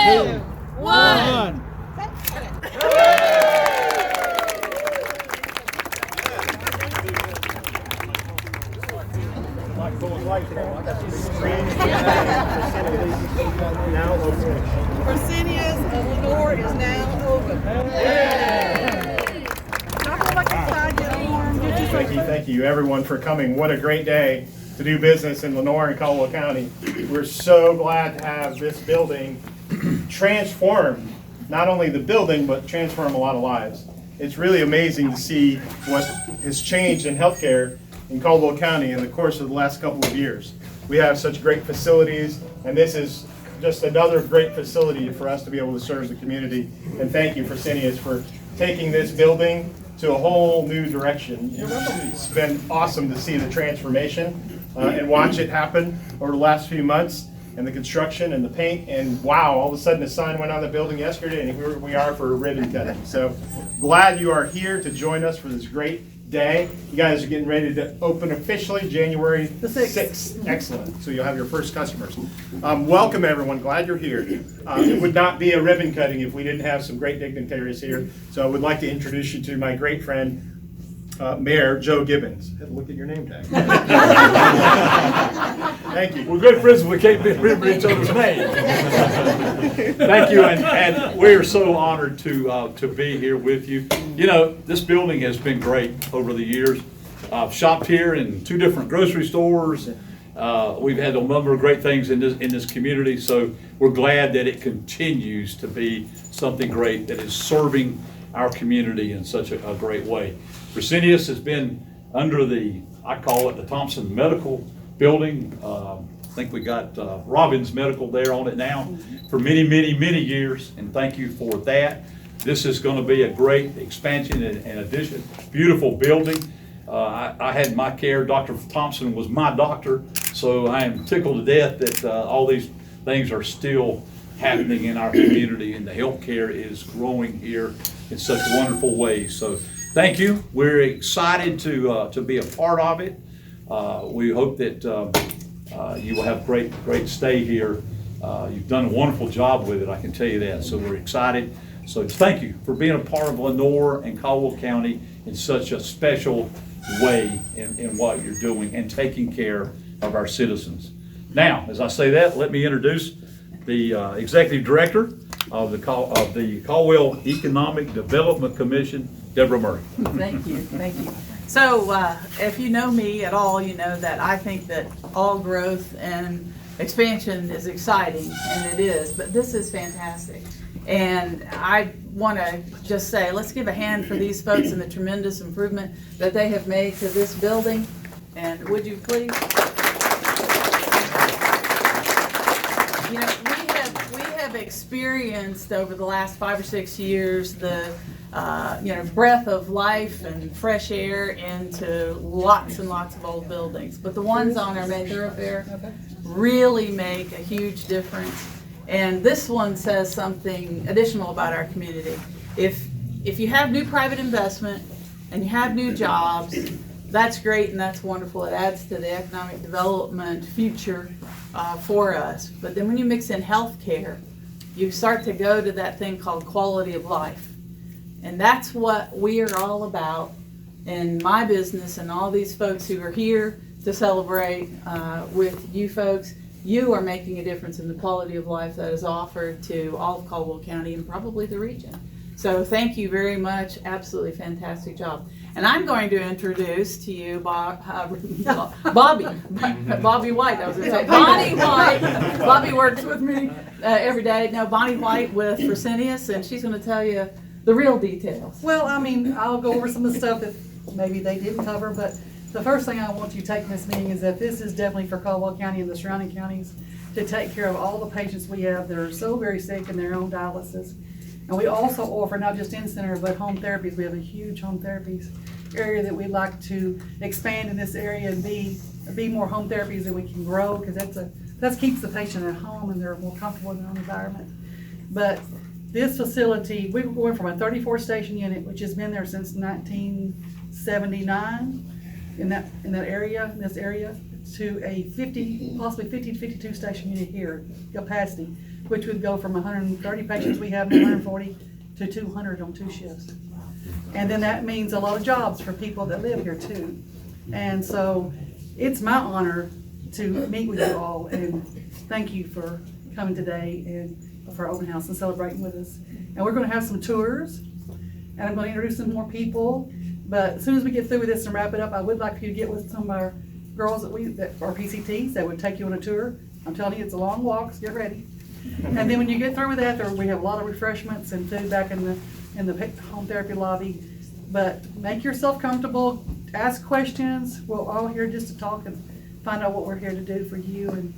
2, 1. Fresenius of Lenoir is now open. Thank you everyone for coming. What a great day to do business in Lenoir and Caldwell County. We're so glad to have this building transform not only the building, but transform a lot of lives. It's really amazing to see what has changed in healthcare in Caldwell County in the course of the last couple of years. We have such great facilities, and this is just another great facility for us to be able to serve the community. And thank you, Fresenius, for taking this building to a whole new direction. It's been awesome to see the transformation and watch it happen over the last few months, and the construction and the paint, and wow, all of a sudden the sign went on the building yesterday, and here we are for a ribbon cutting. So glad you are here to join us for this great day. You guys are getting ready to open officially January the 6th. Excellent. So you'll have your first customers. Welcome everyone. Glad you're here. It would not be a ribbon cutting if we didn't have some great dignitaries here. So I would like to introduce you to my great friend, Mayor Joe Gibbons. Had to look at your name tag. Thank you. We're good friends, we can't remember each other's name. Thank you, and we are so honored to be here with you. You know, this building has been great over the years. I've shopped here in 2 different grocery stores. We've had a number of great things in this community, so we're glad that it continues to be something great that is serving our community in such a great way. Fresenius has been under I call it the Thompson Medical Building. I think we got Robbins Medical there on it now for many years, and thank you for that. This is going to be a great expansion and addition. Beautiful building. I had my care. Dr. Thompson was my doctor, so I am tickled to death that all these things are still happening in our community, and the healthcare is growing here in such wonderful ways. So thank you. We're excited to be a part of it. We hope that you will have great stay here. You've done a wonderful job with it, I can tell you that. So we're excited. So thank you for being a part of Lenoir and Caldwell County in such a special way in what you're doing and taking care of our citizens. Now, as I say that, let me introduce the Executive Director of the Caldwell Economic Development Commission, Deborah Murray. Thank you. So if you know me at all, you know that I think that all growth and expansion is exciting, and it is, but this is fantastic. And I want to just say, let's give a hand for these folks and the tremendous improvement that they have made to this building. And would you please? You know, we have experienced over the last 5 or 6 years the breath of life and fresh air into lots and lots of old buildings. But the ones on our main thoroughfare really make a huge difference. And this one says something additional about our community. If you have new private investment and you have new jobs, that's great and that's wonderful. It adds to the economic development future for us. But then when you mix in healthcare, you start to go to that thing called quality of life. And that's what we are all about in my business, and all these folks who are here to celebrate with you folks. You are making a difference in the quality of life that is offered to all of Caldwell County and probably the region. So thank you very much. Absolutely fantastic job. And I'm going to introduce to you Bobby White. I was going to say Bonnie White. Bobby works with me every day. No, Bonnie White with Fresenius, and she's going to tell you the real details. Well, I mean, I'll go over some of the stuff that maybe they didn't cover, but the first thing I want you to take from this meeting is that this is definitely for Caldwell County and the surrounding counties to take care of all the patients we have that are so very sick in their own dialysis. And we also offer not just in-center, but home therapies. We have a huge home therapies area that we'd like to expand in this area and be more home therapies that we can grow, because that keeps the patient at home and they're more comfortable in their own environment. But this facility, we went from a 34 station unit, which has been there since 1979 in this area, to a 50, possibly 50 to 52 station unit here capacity, which would go from 130 patients we have to 140 to 200 on 2 shifts. And then that means a lot of jobs for people that live here too. And so it's my honor to meet with you all, and thank you for coming today and for our open house and celebrating with us. And we're gonna have some tours, and I'm gonna introduce some more people. But as soon as we get through with this and wrap it up, I would like for you to get with some of our girls that are PCTs that would take you on a tour. I'm telling you, it's a long walk, so get ready. And then when you get through with that, we have a lot of refreshments and food back in the home therapy lobby. But make yourself comfortable, ask questions. We're all here just to talk and find out what we're here to do for you. And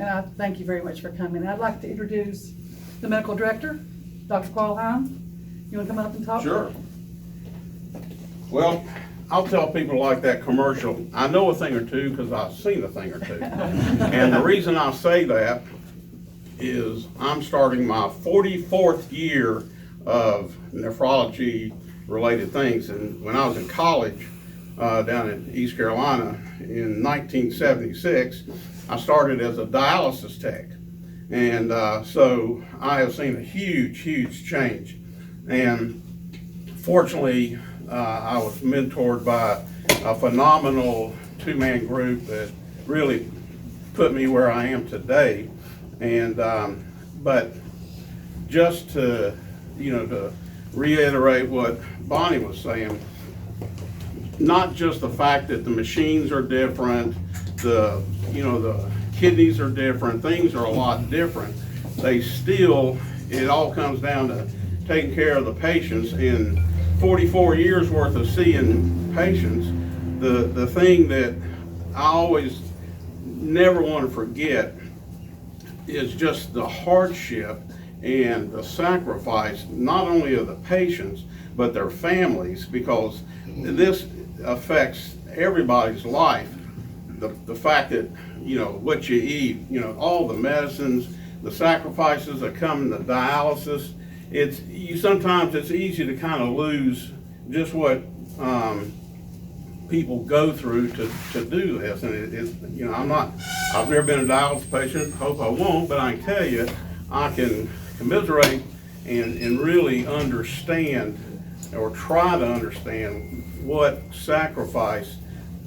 I thank you very much for coming. I'd like to introduce the medical director, Dr. Qualheim. You want to come up and talk? Sure. Well, I'll tell people like that commercial, I know a thing or two because I've seen a thing or two. And the reason I say that is I'm starting my 44th year of nephrology related things. And when I was in college down in East Carolina in 1976, I started as a dialysis tech. And so I have seen a huge change. And fortunately, I was mentored by a phenomenal 2-man group that really put me where I am today. And but just to to reiterate what Bonnie was saying, not just the fact that the machines are different, the kidneys are different, things are a lot different. It all comes down to taking care of the patients. In 44 years worth of seeing patients, the thing that I always never want to forget is just the hardship and the sacrifice, not only of the patients, but their families, because this affects everybody's life. The fact that, what you eat, all the medicines, the sacrifices that come in the dialysis, sometimes it's easy to kind of lose just what people go through to do this. And I've never been a dialysis patient, hope I won't, but I can tell you, I can commiserate and really understand, or try to understand, what sacrifice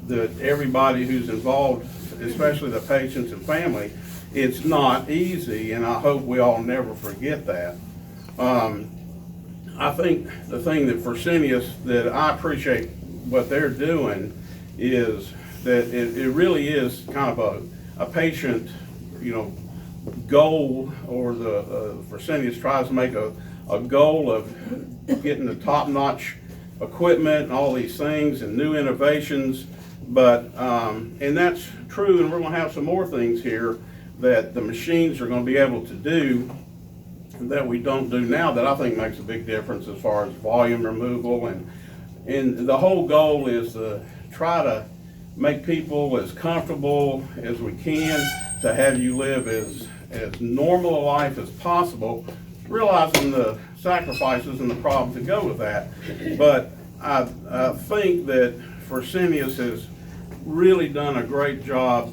that everybody who's involved, especially the patients and family, it's not easy, and I hope we all never forget that. I think the thing that Fresenius, that I appreciate what they're doing, is that it really is kind of a patient, goal, or the Fresenius tries to make a goal of getting the top-notch equipment and all these things and new innovations. But and that's true, and we're going to have some more things here that the machines are going to be able to do that we don't do now, that I think makes a big difference as far as volume removal. And the whole goal is to try to make people as comfortable as we can, to have you live as normal a life as possible, realizing the sacrifices and the problems that go with that. But I think that Fresenius has really done a great job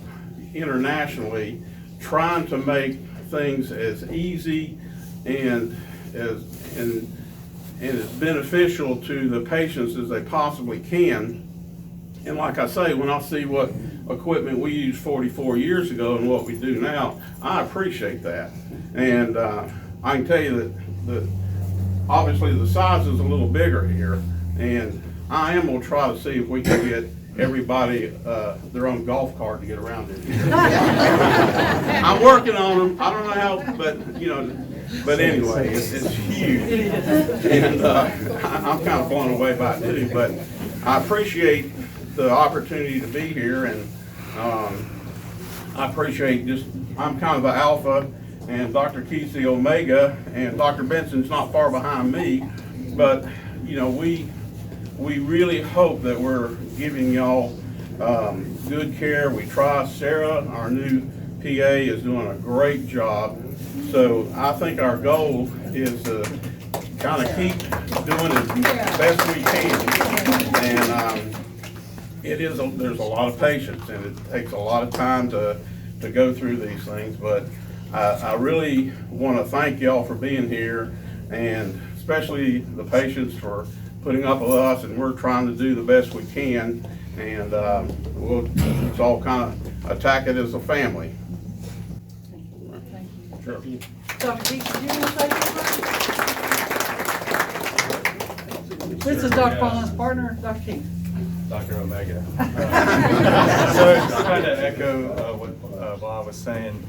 internationally trying to make things as easy and as beneficial to the patients as they possibly can. And like I say, when I see what equipment we used 44 years ago and what we do now, I appreciate that. And I can tell you that obviously the size is a little bigger here, and I am going to try to see if we can get everybody their own golf cart to get around it. I'm working on them. I don't know how, but anyway, it's huge. And I'm kind of blown away by it too, but I appreciate the opportunity to be here, and I appreciate I'm kind of the alpha, and Dr. Keith's the omega, and Dr. Benson's not far behind me, but we really hope that we're giving y'all good care. We try. Sarah, our new PA, is doing a great job. So I think our goal is to kind of keep doing as best we can. it is, there's a lot of patience, and it takes a lot of time to go through these things, but I really want to thank y'all for being here, and especially the patients for putting up with us, and we're trying to do the best we can, and let's all kind of attack it as a family. Thank you. Sure. Dr. Keith, did you want to say something? This is Dr. Paul's partner, Dr. Keith. Dr. Omega. So to kind of echo what Bob was saying,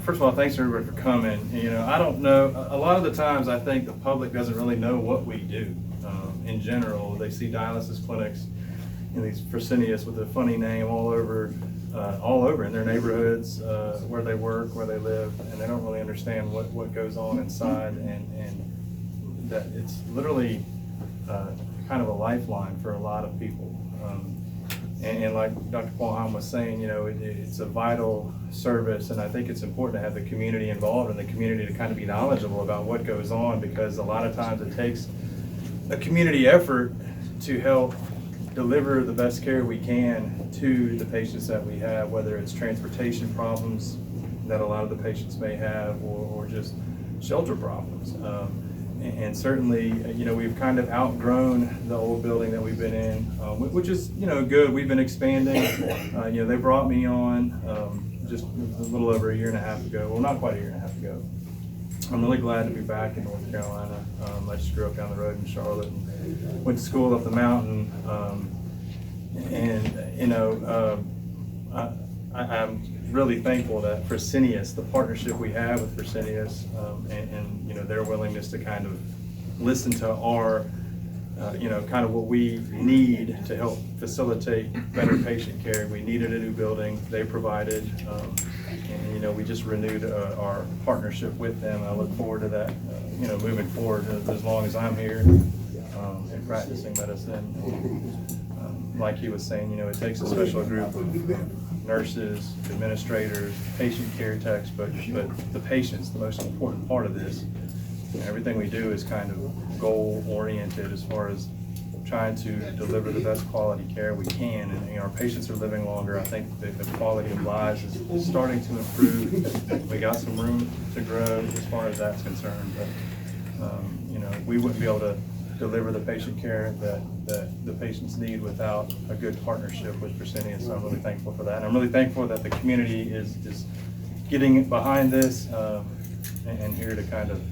first of all, thanks everybody for coming. I don't know, a lot of the times I think the public doesn't really know what we do. In general, they see dialysis clinics, these Fresenius with a funny name all over in their neighborhoods, where they work, where they live, and they don't really understand what goes on inside, and that it's literally kind of a lifeline for a lot of people. And like Dr. Paulheim was saying, it's a vital service, and I think it's important to have the community involved and the community to kind of be knowledgeable about what goes on, because a lot of times it takes a community effort to help deliver the best care we can to the patients that we have, whether it's transportation problems that a lot of the patients may have, or just shelter problems. And certainly, we've kind of outgrown the old building that we've been in, which is, good. We've been expanding. They brought me on just a little over a year and a half ago. Well, not quite a year and a half ago. I'm really glad to be back in North Carolina. I just grew up down the road in Charlotte and went to school up the mountain. I'm really thankful that Fresenius, the partnership we have with Fresenius, and their willingness to kind of listen to our, kind of what we need to help facilitate better patient care. We needed a new building, they provided, and we just renewed our partnership with them. I look forward to that, moving forward as long as I'm here and practicing medicine. Like he was saying, it takes a special group of nurses, administrators, patient care techs, but the patient's the most important part of this. Everything we do is kind of goal-oriented as far as trying to deliver the best quality care we can, and our patients are living longer. I think the quality of lives is starting to improve. We got some room to grow as far as that's concerned, but we wouldn't be able to deliver the patient care that the patients need without a good partnership with Fresenius. So I'm really thankful for that. And I'm really thankful that the community is getting behind this and here to kind of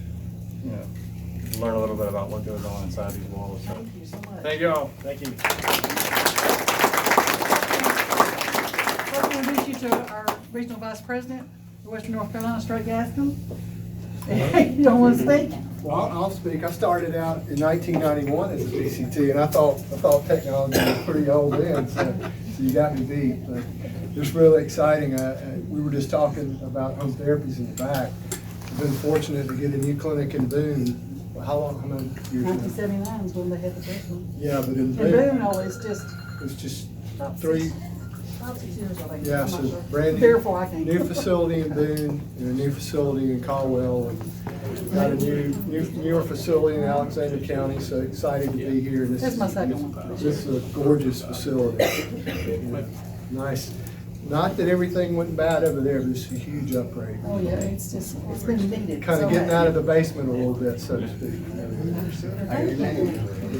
learn a little bit about what goes on inside these walls. So, Thank you so much. thank you all. Thank you. I'd like to introduce you to our Regional Vice President of Western North Carolina, Straight Gascon. You don't want to speak? Well, I'll speak. I started out in 1991 as a VCT, and I thought technology was pretty old then, so you got me beat. But it's really exciting. We were just talking about home therapies in the back. I've been fortunate to get a new clinic in Boone. How many years now? 1979 is when they had the first one. Yeah, but in And Boone, Boone, it's just about 3. 5-6 years, I think. Yeah, I'm so not sure. brand Therefore, I can't. new facility in Boone and a new facility in Caldwell, and got a newer facility in Alexander County. So excited to be here. This That's my is- second one. This is a gorgeous facility. Nice. Not that everything went bad over there, but it's a huge upgrade. Oh, yeah, it's been needed. Kind so of getting much. out of the basement a little bit, so to speak.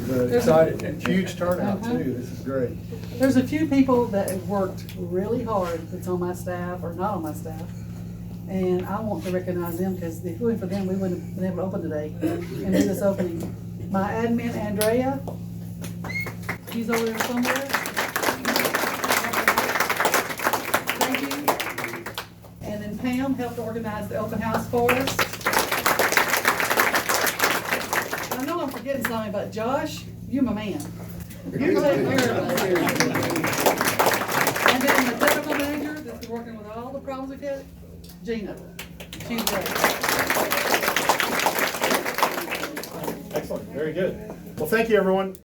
But excited, huge turnout too. This is great. There's a few people that have worked really hard that's on my staff or not on my staff. And I want to recognize them, because if it weren't for them, we wouldn't have been able to open today and do this opening. My admin, Andrea, she's over there somewhere. Thank you. And then Pam helped organize the open house for us. I know I'm forgetting something, but Josh, you're my man. You take care of us. And then the technical manager that's been working with all the problems we've had, Gina. She's great. Excellent, very good. Well, thank you, everyone.